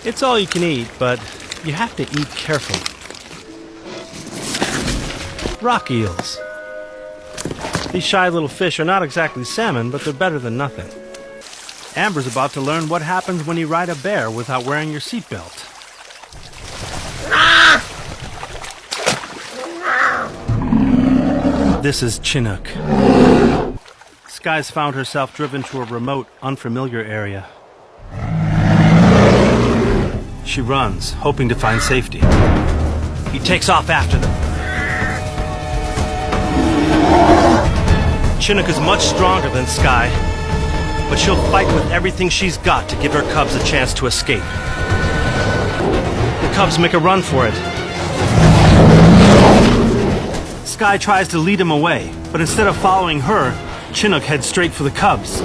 It's all you can eat, but you have to eat carefully. Rock eels. These shy little fish are not exactly salmon, but they're better than nothing. Amber's about to learn what happens when you ride a bear without wearing your seatbelt. This is Chinook. Sky's found herself driven to a remote, unfamiliar area. She runs, hoping to find safety. He takes off after them. Chinook is much stronger than Sky, but she'll fight with everything she's got to give her cubs a chance to escape. The cubs make a run for it. Sky tries to lead him away, but instead of following her, Chinook heads straight for the cubs.